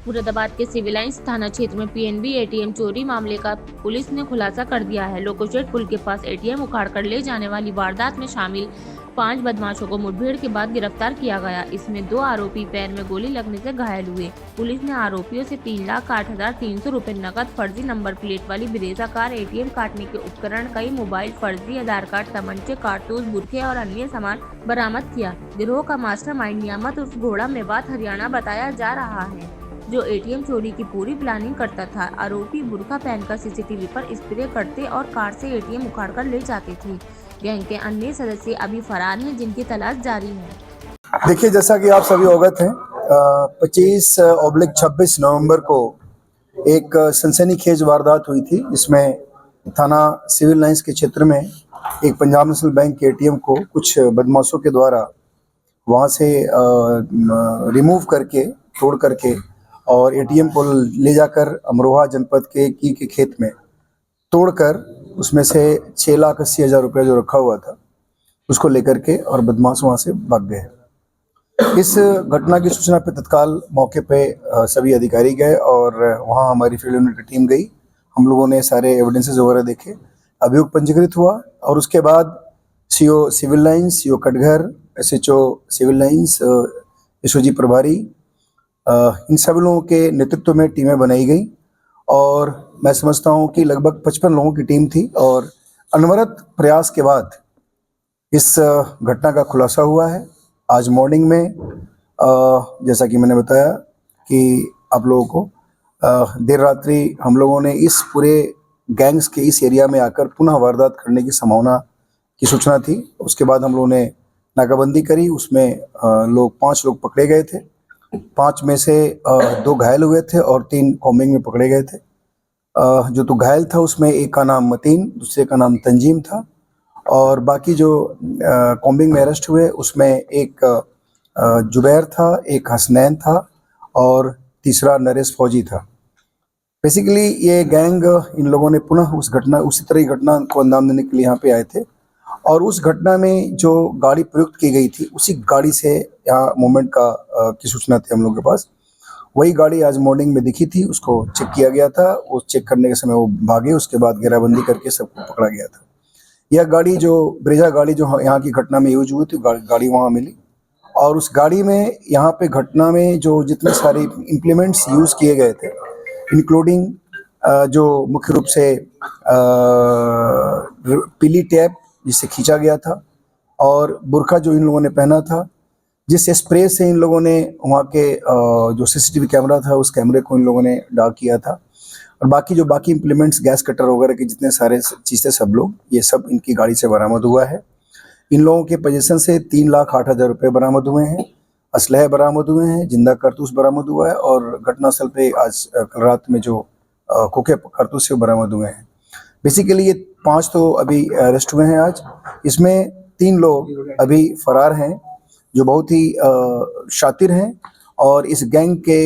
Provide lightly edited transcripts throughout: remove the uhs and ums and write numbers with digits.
मुरादाबाद के civil lines थाना क्षेत्र में पीएनबी एटीएम चोरी मामले का पुलिस ने खुलासा कर दिया है। लोकोशेड पुल के पास एटीएम उखाड़कर ले जाने वाली वारदात में शामिल 5 बदमाशों को मुठभेड़ के बाद गिरफ्तार किया गया। इसमें 2 आरोपी पैर में गोली लगने से घायल हुए। पुलिस ने आरोपियों से 3,08,300 रुपए नकद, फर्जी नंबर प्लेट वाली ब्रेजा कार, एटीएम काटने के उपकरण, कई मोबाइल, फर्जी आधार कार्ड, तमंचे, कारतूस, बुरखे और अन्य सामान बरामद किया। गिरोह का मास्टरमाइंड नियामत उर्फ घोड़ा मेवात हरियाणा बताया जा रहा है, जो एटीएम चोरी की पूरी प्लानिंग करता था। आरोपी बुर्का पहनकर सीसीटीवी पर स्प्रे करते और कार से एटीएम उखाड़कर ले जाते थे। गैंग के अन्य सदस्य अभी फरार हैं, जिनकी तलाश जारी है। देखिए, जैसा कि आप सभी अवगत हैं, 25/26 नवंबर को एक सनसनीखेज वारदात हुई थी, जिसमें थाना सिविल लाइंस के क्षेत्र में एक पंजाब नेशनल बैंक के एटीएम को कुछ बदमाशों के द्वारा वहां से रिमूव करके, तोड़ करके और एटीएम को ले जाकर अमरोहा जनपद के खेत में तोड़कर उसमें से 6,80,000 रुपये जो रखा हुआ था उसको लेकर के और बदमाश वहाँ से भाग गए। इस घटना की सूचना पे तत्काल मौके पे सभी अधिकारी गए और वहाँ हमारी फील्ड यूनिट की टीम गई। हम लोगों ने सारे एविडेंसेस वगैरह देखे, अभियोग पंजीकृत हुआ और उसके बाद CO Civil Lines, CO Katghar, SHO Civil Lines, SOG प्रभारी, इन सभी लोगों के नेतृत्व में टीमें बनाई गई और मैं समझता हूँ कि लगभग 55 लोगों की टीम थी और अनवरत प्रयास के बाद इस घटना का खुलासा हुआ है। आज मॉर्निंग में जैसा कि मैंने बताया कि आप लोगों को देर रात्रि हम लोगों ने इस पूरे गैंग्स के इस एरिया में आकर पुनः वारदात करने की संभावना की सूचना थी। उसके बाद हम लोगों ने नाकाबंदी करी। उसमें 5 लोग पकड़े गए थे। 5 में से 2 घायल हुए थे और 3 कॉम्बिंग में पकड़े गए थे। जो तो घायल था उसमें एक का नाम मतीन, दूसरे का नाम तंजीम था और बाकी जो कॉम्बिंग में अरेस्ट हुए उसमें एक जुबैर था, एक हसनैन था और तीसरा नरेश फौजी था। बेसिकली ये गैंग, इन लोगों ने पुनः उसी तरह की घटना को अंजाम देने के लिए यहाँ पे आए थे और उस घटना में जो गाड़ी प्रयुक्त की गई थी उसी गाड़ी से यहाँ मूवमेंट की सूचना थी हम लोग के पास। वही गाड़ी आज मॉर्निंग में दिखी थी, उसको चेक किया गया था। वो चेक करने के समय वो भागे, उसके बाद घेराबंदी करके सबको पकड़ा गया था। यह गाड़ी, जो ब्रेजा गाड़ी जो यहाँ की घटना में यूज हुई थी, गाड़ी वहाँ मिली और उस गाड़ी में यहाँ पे घटना में जो जितने सारे इम्प्लीमेंट्स यूज़ किए गए थे, इंक्लूडिंग जो मुख्य रूप से पीली टैप जिससे खींचा गया था और बुर्का जो इन लोगों ने पहना था, जिस स्प्रे से इन लोगों ने वहाँ के जो सीसीटीवी कैमरा था उस कैमरे को इन लोगों ने डार्क किया था और बाकी इम्प्लीमेंट्स, गैस कटर वगैरह के जितने सारे चीज़ें, सब लोग ये सब इनकी गाड़ी से बरामद हुआ है। इन लोगों के पोजीशन से 3,08,000 रुपये बरामद हुए हैं, असलहे बरामद हुए हैं, जिंदा कारतूस बरामद हुआ है और घटनास्थल पे आज कल रात में जो खोखे कारतूस से बरामद हुए हैं। बेसिकली ये 5 तो अभी अरेस्ट हुए हैं आज। इसमें 3 लोग अभी फरार हैं जो बहुत ही शातिर हैं और इस गैंग के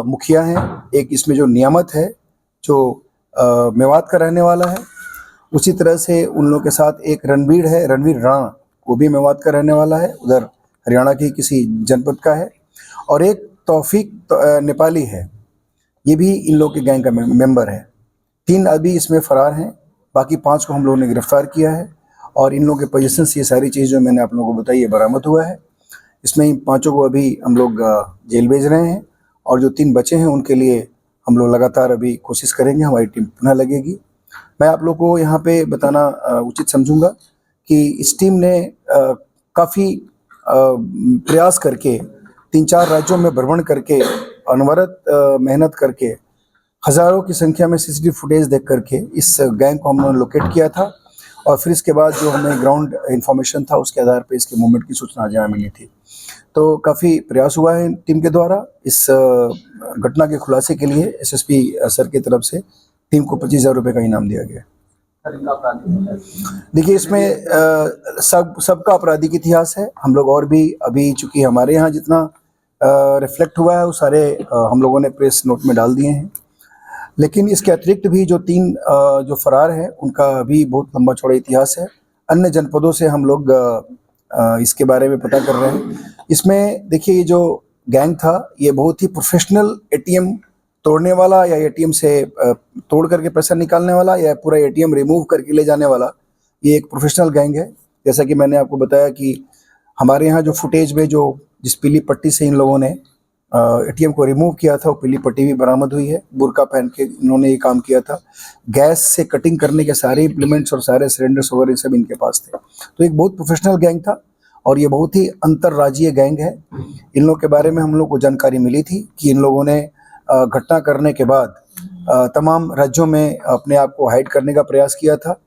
मुखिया हैं। एक इसमें जो नियामत है जो मेवात का रहने वाला है, उसी तरह से उन लोगों के साथ एक रणवीर है, रणवीर राणा, वो भी मेवात का रहने वाला है, उधर हरियाणा की किसी जनपद का है और एक तौफीक नेपाली है, ये भी इन लोग के गैंग का मेंबर है। 3 अभी इसमें फरार हैं, बाकी 5 को हम लोगों ने गिरफ्तार किया है और इन लोगों के पोजीशन से ये सारी चीज़ जो मैंने आप लोगों को बताई है बरामद हुआ है। इसमें इन 5 को अभी हम लोग जेल भेज रहे हैं और जो 3 बचे हैं उनके लिए हम लोग लगातार अभी कोशिश करेंगे, हमारी टीम पुनः लगेगी। मैं आप लोग को यहाँ पे बताना उचित समझूंगा कि इस टीम ने काफ़ी प्रयास करके 3-4 राज्यों में भ्रमण करके, अनवरत मेहनत करके, हज़ारों की संख्या में सीसीटीवी फुटेज देख करके इस गैंग को हमने लोकेट किया था और फिर इसके बाद जो हमें ग्राउंड इन्फॉर्मेशन था उसके आधार पे इसके मूवमेंट की सूचना जहाँ मिली थी। तो काफ़ी प्रयास हुआ है टीम के द्वारा। इस घटना के खुलासे के लिए एसएसपी सर की तरफ से टीम को 25,000 रुपये का इनाम दिया गया। देखिए, इसमें सबका आपराधिक इतिहास है। हम लोग और भी अभी, चूँकि हमारे यहाँ जितना रिफ्लेक्ट हुआ है वो सारे हम लोगों ने प्रेस नोट में डाल दिए हैं, लेकिन इसके अतिरिक्त भी जो 3 जो फरार हैं उनका भी बहुत लंबा चौड़ा इतिहास है। अन्य जनपदों से हम लोग इसके बारे में पता कर रहे हैं। इसमें देखिए, ये जो गैंग था ये बहुत ही प्रोफेशनल एटीएम तोड़ने वाला या एटीएम से तोड़ करके पैसा निकालने वाला या पूरा एटीएम रिमूव करके ले जाने वाला, ये एक प्रोफेशनल गैंग है। जैसा कि मैंने आपको बताया कि हमारे यहाँ जो फुटेज में जो जिस पीली पट्टी से इन लोगों ने एटीएम को रिमूव किया था वो पीली पट्टी भी बरामद हुई है। बुर्का पहन के इन्होंने ये काम किया था। गैस से कटिंग करने के सारे इम्प्लीमेंट्स और सारे सिलेंडर्स वगैरह सब इनके पास थे। तो एक बहुत प्रोफेशनल गैंग था और ये बहुत ही अंतर्राज्यीय गैंग है। इन लोगों के बारे में हम लोग को जानकारी मिली थी कि इन लोगों ने घटना करने के बाद तमाम राज्यों में अपने आप को हाइड करने का प्रयास किया था।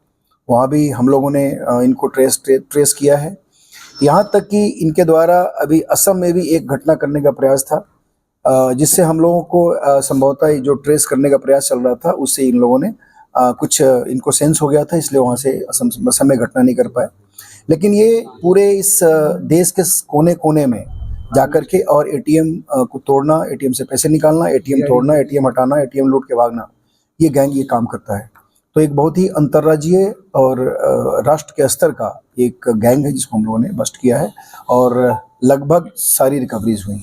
वहाँ भी हम लोगों ने इनको ट्रेस किया है। यहाँ तक कि इनके द्वारा अभी असम में भी एक घटना करने का प्रयास था, जिससे हम लोगों को संभवतः जो ट्रेस करने का प्रयास चल रहा था उससे इन लोगों ने कुछ इनको सेंस हो गया था, इसलिए वहाँ से असम में घटना नहीं कर पाए। लेकिन ये पूरे इस देश के कोने कोने में जाकर के और एटीएम को तोड़ना, एटीएम से पैसे निकालना, एटीएम तोड़ना, एटीएम हटाना, एटीएम लूट के भागना, ये गैंग ये काम करता है। तो एक बहुत ही अंतर्राज्यीय और राष्ट्र के स्तर का एक गैंग है जिसको हम लोगों ने बस्ट किया है और लगभग सारी रिकवरीज हुई।